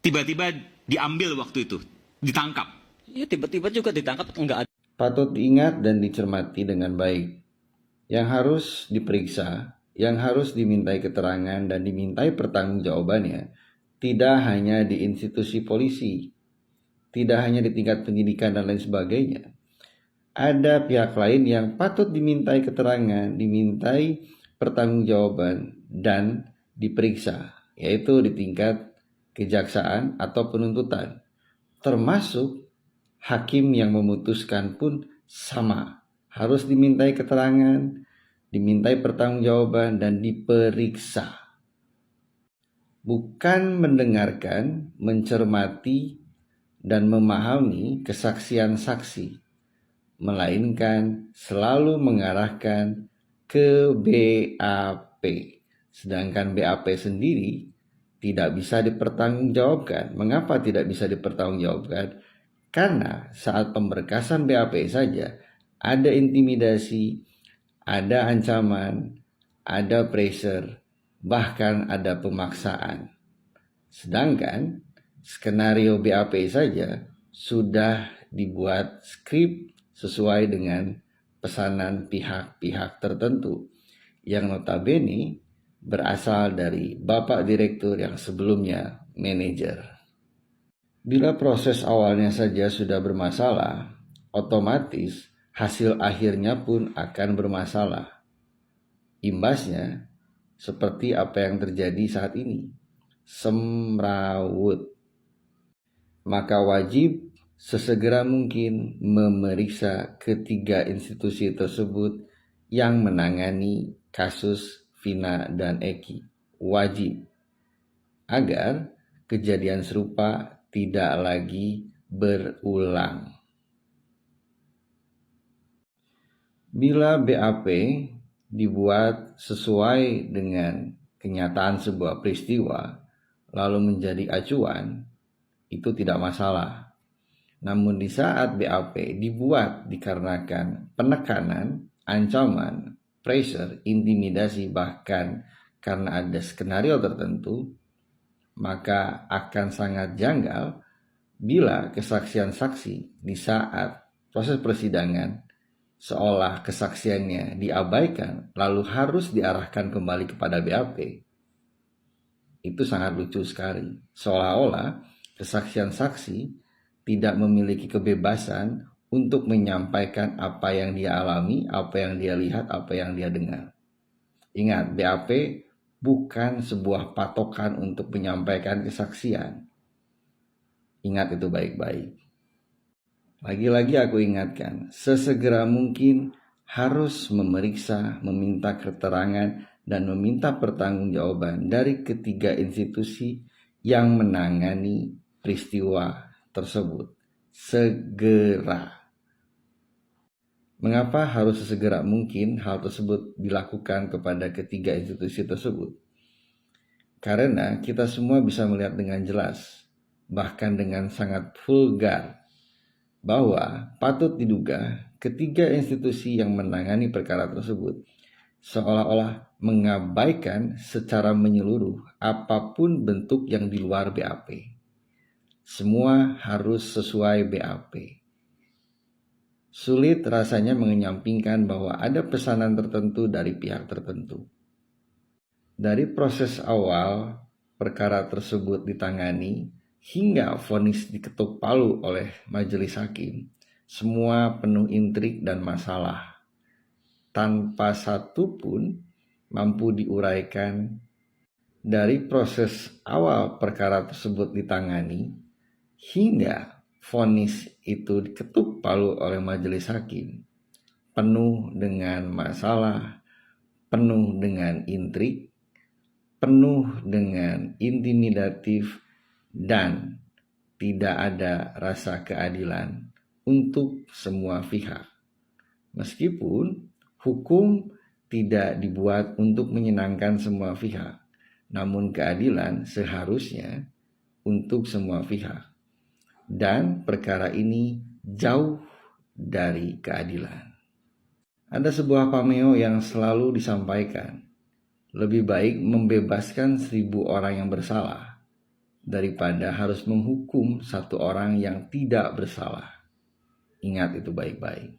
tiba-tiba diambil waktu itu, ditangkap. Ya tiba-tiba juga ditangkap, enggak ada. Patut diingat dan dicermati dengan baik. Yang harus diperiksa, yang harus dimintai keterangan dan dimintai pertanggungjawabannya tidak hanya di institusi polisi, tidak hanya di tingkat penyidikan dan lain sebagainya. Ada pihak lain yang patut dimintai keterangan, dimintai pertanggungjawaban dan diperiksa, yaitu di tingkat kejaksaan atau penuntutan. Termasuk hakim yang memutuskan pun sama, harus dimintai keterangan, dimintai pertanggungjawaban dan diperiksa. Bukan mendengarkan, mencermati dan memahami kesaksian saksi, melainkan selalu mengarahkan ke BAP. Sedangkan BAP sendiri tidak bisa dipertanggungjawabkan. Mengapa tidak bisa dipertanggungjawabkan? Karena saat pemberkasan BAP saja ada intimidasi, ada ancaman, ada pressure, bahkan ada pemaksaan. Sedangkan skenario BAP saja sudah dibuat skrip sesuai dengan pesanan pihak-pihak tertentu yang notabene berasal dari Bapak Direktur yang sebelumnya manajer. Bila proses awalnya saja sudah bermasalah, otomatis hasil akhirnya pun akan bermasalah. Imbasnya seperti apa yang terjadi saat ini, semrawut. Maka wajib sesegera mungkin memeriksa ketiga institusi tersebut yang menangani kasus Vina dan Eki. Wajib, agar kejadian serupa tidak lagi berulang. Bila BAP dibuat sesuai dengan kenyataan sebuah peristiwa, lalu menjadi acuan, itu tidak masalah. Namun di saat BAP dibuat dikarenakan penekanan, ancaman, pressure, intimidasi, bahkan karena ada skenario tertentu, maka akan sangat janggal bila kesaksian saksi di saat proses persidangan seolah kesaksiannya diabaikan lalu harus diarahkan kembali kepada BAP. Itu sangat lucu sekali. Seolah-olah kesaksian saksi tidak memiliki kebebasan untuk menyampaikan apa yang dia alami, apa yang dia lihat, apa yang dia dengar. Ingat, BAP bukan sebuah patokan untuk menyampaikan kesaksian. Ingat itu baik-baik. Lagi-lagi aku ingatkan, sesegera mungkin harus memeriksa, meminta keterangan, dan meminta pertanggungjawaban dari ketiga institusi yang menangani peristiwa tersebut. Segera. Mengapa harus sesegera mungkin hal tersebut dilakukan kepada ketiga institusi tersebut? Karena kita semua bisa melihat dengan jelas, bahkan dengan sangat vulgar, bahwa patut diduga ketiga institusi yang menangani perkara tersebut seolah-olah mengabaikan secara menyeluruh apapun bentuk yang di luar BAP. Semua harus sesuai BAP. Sulit rasanya menyampingkan bahwa ada pesanan tertentu dari pihak tertentu. Dari proses awal perkara tersebut ditangani hingga vonis diketuk palu oleh majelis hakim, semua penuh intrik dan masalah. Tanpa satu pun mampu diuraikan dari proses awal perkara tersebut ditangani hingga vonis itu diketuk palu oleh majelis hakim, penuh dengan masalah, penuh dengan intrik, penuh dengan intimidatif, dan tidak ada rasa keadilan untuk semua pihak. Meskipun hukum tidak dibuat untuk menyenangkan semua pihak, namun keadilan seharusnya untuk semua pihak. Dan perkara ini jauh dari keadilan. Ada sebuah pameo yang selalu disampaikan, lebih baik membebaskan 1000 orang yang bersalah daripada harus menghukum satu orang yang tidak bersalah. Ingat itu baik-baik.